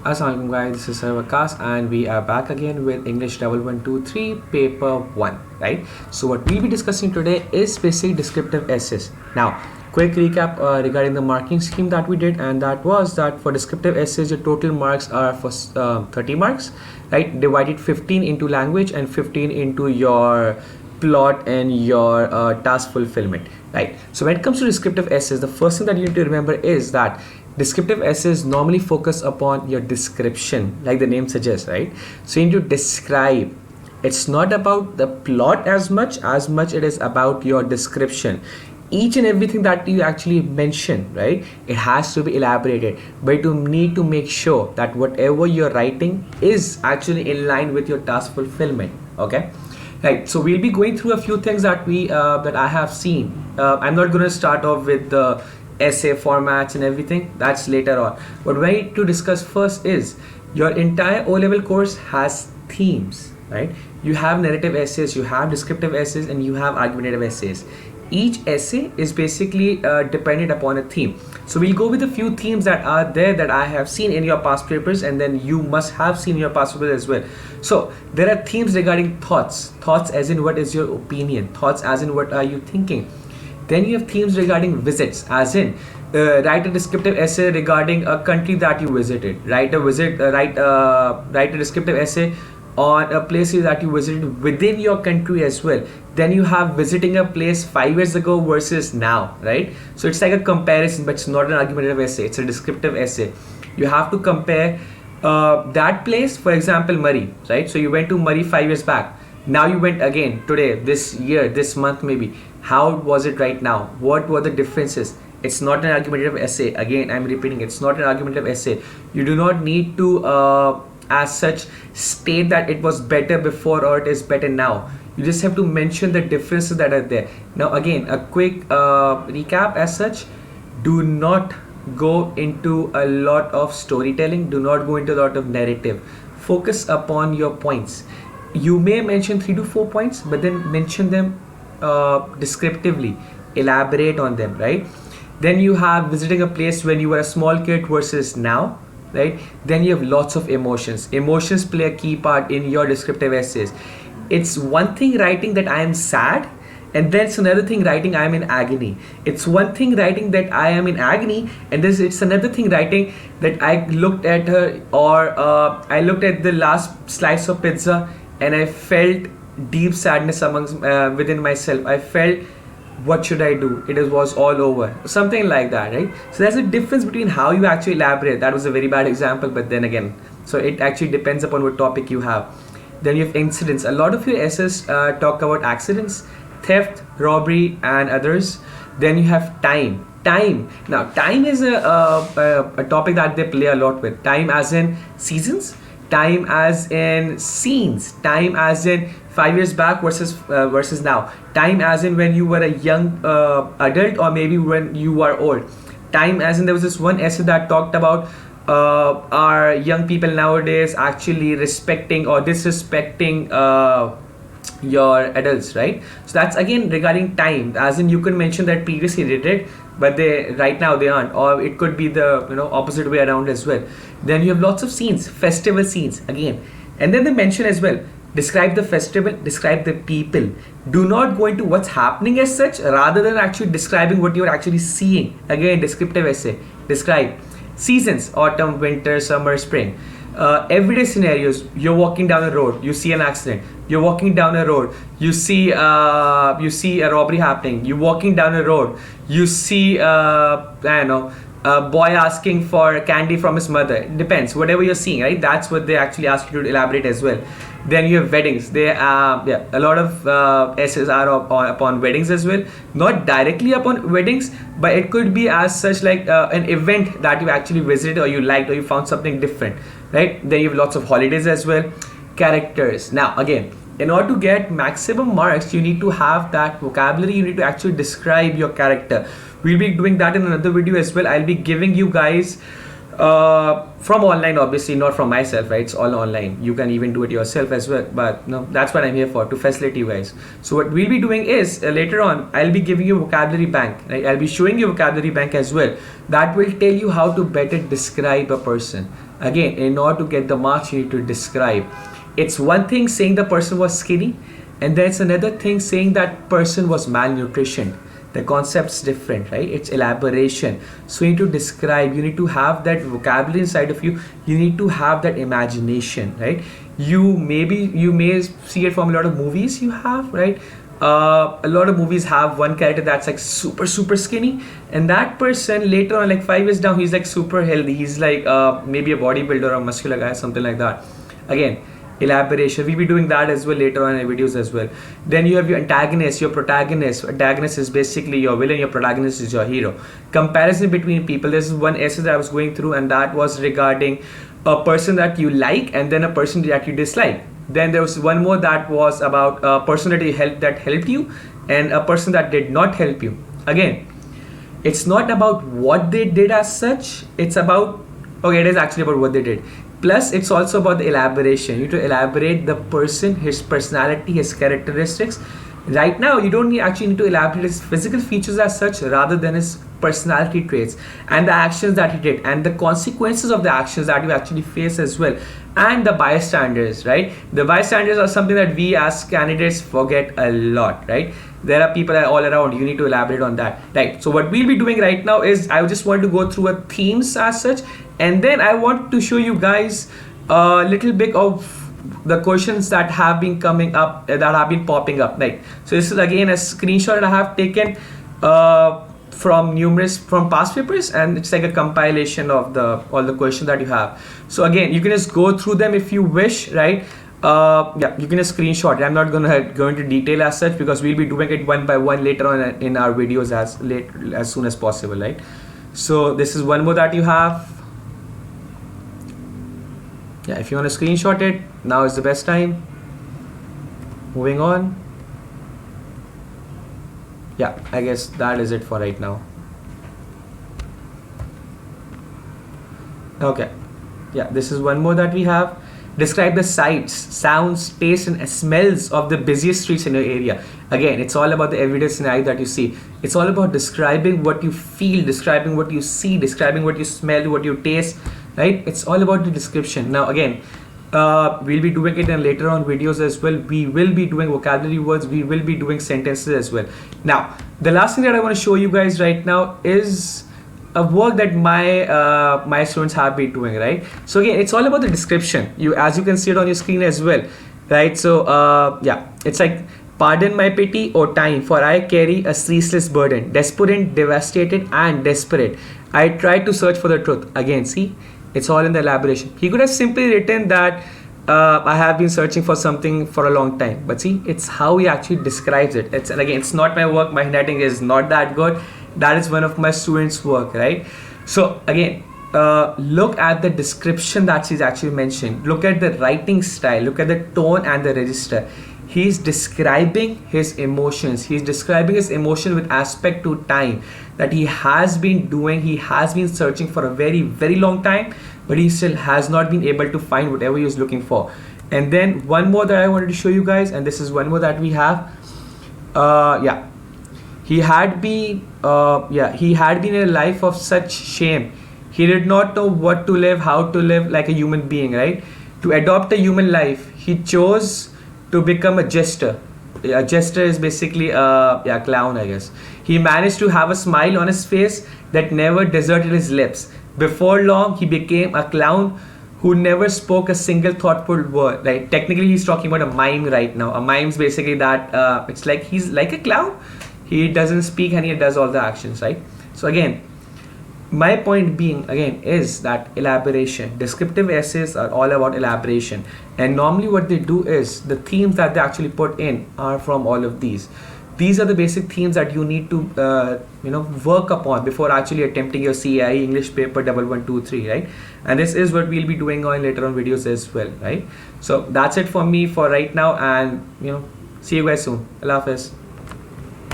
Assalamualaikum guys, this is Sarvakas and we are back again with English Level 123 Paper 1, right? So what we'll be discussing today is basic descriptive essays. Now, quick recap regarding the marking scheme that we did, and that was that for descriptive essays, your total marks are for 30 marks, right? Divided 15 into language and 15 into your plot and your task fulfillment, right? So when it comes to descriptive essays, the first thing that you need to remember is that descriptive essays normally focus upon your description, like the name suggests, right? So you need to describe. It's not about the plot as much it is about your description. Each and everything that you actually mention, right, it has to be elaborated, but you need to make sure that whatever you're writing is actually in line with your task fulfillment. Okay, right? So we'll be going through a few things that I have seen. I'm not going to start off with the essay formats and everything. That's later on. What we need to discuss first is your entire O-level course has themes, right? You have narrative essays, you have descriptive essays, and you have argumentative essays. Each essay is basically dependent upon a theme. So we'll go with a few themes that are there that I have seen in your past papers, and then you must have seen in your past papers as well. So there are themes regarding thoughts as in what is your opinion, thoughts as in what are you thinking. Then you have themes regarding visits, as in write a descriptive essay regarding a country that you visited. Write a descriptive essay on a place that you visited within your country as well. Then you have visiting a place 5 years ago versus now, right? So it's like a comparison, but it's not an argumentative essay. It's a descriptive essay. You have to compare that place, for example, Murray, right? So you went to Murray 5 years back. Now you went again today, this year, this month maybe. How was it right now? What were the differences? It's not an argumentative essay. Again, I'm repeating, it's not an argumentative essay. You do not need to as such state that it was better before or it is better now. You just have to mention the differences that are there. Now again, a quick recap as such. Do not go into a lot of storytelling. Do not go into a lot of narrative. Focus upon your points. You may mention 3 to 4 points, but then mention them descriptively, elaborate on them, right? Then you have visiting a place when you were a small kid versus now, right? Then you have lots of emotions play a key part in your descriptive essays. It's one thing writing that I am sad, and then it's another thing writing I am in agony. It's one thing writing that I am in agony, and it's another thing writing that I looked at her, or I looked at the last slice of pizza and I felt deep sadness within myself. I felt, what should I do? It was all over. Something like that, right? So there's a difference between how you actually elaborate. That was a very bad example, but then again, so it actually depends upon what topic you have. Then you have incidents. A lot of your essays talk about accidents, theft, robbery, and others. Then you have time. Now, time is a topic that they play a lot with. Time as in seasons, time as in scenes, time as in 5 years back versus now, time as in when you were a young adult or maybe when you are old, time as in there was this one essay that talked about our young people nowadays actually respecting or disrespecting your adults, right? So that's again regarding time, as in you can mention that previously they did, but they right now they aren't, or it could be the opposite way around as well. Then you have lots of scenes, festival scenes again, and then they mention as well, describe the festival, describe the people. Do not go into what's happening as such, rather than actually describing what you're actually seeing. Again, descriptive essay. Describe seasons, autumn, winter, summer, spring. Everyday scenarios. You're walking down a road, you see an accident. You're walking down a road, you see a robbery happening. You're walking down a road, you see I don't know, a boy asking for candy from his mother. It depends, whatever you're seeing, right? That's what they actually ask you to elaborate as well. Then you have weddings. A lot of essays are upon weddings as well. Not directly upon weddings, but it could be as such like an event that you actually visited or you liked or you found something different, right? Then you have lots of holidays as well. Characters. Now again, in order to get maximum marks, you need to have that vocabulary. You need to actually describe your character. We'll be doing that in another video as well. I'll be giving you guys from online, obviously not from myself, right? It's all online. You can even do it yourself as well, but no, that's what I'm here for, to facilitate you guys. So what we'll be doing is later on I'll be giving you a vocabulary bank, right? I'll be showing you a vocabulary bank as well that will tell you how to better describe a person. Again, in order to get the marks, you need to describe. It's one thing saying the person was skinny, and then it's another thing saying that person was malnutrition. The concept's different, right? It's elaboration. So you need to describe, you need to have that vocabulary inside of you, you need to have that imagination, right? You may see it from a lot of movies you have, right? A lot of movies have one character that's like super skinny, and that person later on, like 5 years down, he's like super healthy. He's like maybe a bodybuilder or a muscular guy, something like that. Again, elaboration. We'll be doing that as well later on in videos as well. Then you have your antagonist, your protagonist. Antagonist is basically your villain, your protagonist is your hero. Comparison between people. This is one essay that I was going through, and that was regarding a person that you like and then a person that you dislike. Then there was one more that was about a person that helped you and a person that did not help you. Again, it's not about what they did as such, it's about, okay, it is actually about what they did. Plus, it's also about the elaboration. You need to elaborate the person, his personality, his characteristics. Right now, you don't actually need to elaborate his physical features as such, rather than his personality traits and the actions that he did and the consequences of the actions that you actually face as well, and the bystanders, right? The bystanders are something that we as candidates forget a lot, right? There are people all around. You need to elaborate on that, right? So what we'll be doing right now is I just want to go through a themes as such, and then I want to show you guys a little bit of the questions that have been coming up, that have been popping up, right? So this is again a screenshot that I have taken from past papers, and it's like a compilation of all the questions that you have. So again, you can just go through them if you wish, right? Yeah, you can just screenshot it. I'm not gonna go into detail as such, because we'll be doing it one by one later on in our videos as soon as possible, right? So this is one more that you have. Yeah, if you want to screenshot it, now is the best time. Moving on. Yeah, I guess that is it for right now. Okay, yeah, this is one more that we have. Describe the sights, sounds, tastes, and smells of the busiest streets in your area. Again, it's all about the everyday scenario that you see. It's all about describing what you feel, describing what you see, describing what you smell, what you taste, right? It's all about the description. Now again, we'll be doing it in later on videos as well. We will be doing vocabulary words, we will be doing sentences as well. Now the last thing that I want to show you guys right now is a work that my students have been doing, right? So again, it's all about the description. As you can see it on your screen as well, right? So yeah, it's like, pardon my pity or time, for I carry a ceaseless burden, desperate, devastated, and desperate. I try to search for the truth. Again, see, it's all in the elaboration. He could have simply written that I have been searching for something for a long time, but see, it's how he actually describes it. And again, it's not my work. My handwriting is not that good. That is one of my students' work, right? So again, look at the description that she's actually mentioned. Look at the writing style. Look at the tone and the register. He's describing his emotions. He's describing his emotion with aspect to time that he has been doing. He has been searching for a very long time, but he still has not been able to find whatever he was looking for. And then one more that I wanted to show you guys, and this is one more that we have. Yeah, he had been in a life of such shame. He did not know what to live, how to live like a human being, right? To adopt a human life, he chose to become a jester. A jester is basically a clown, I guess. He managed to have a smile on his face that never deserted his lips. Before long, he became a clown who never spoke a single thoughtful word, right? Technically, he's talking about a mime right now. A mime's basically that, it's like he's like a clown. He doesn't speak and he does all the actions, right? So again, my point being again is that elaboration. Descriptive essays are all about elaboration, and normally what they do is the themes that they actually put in are from all of these. These are the basic themes that you need to work upon before actually attempting your CAIE English paper 1123, right? And this is what we'll be doing on later on videos as well, right? So that's it for me for right now, and see you guys soon. Allah Hafiz.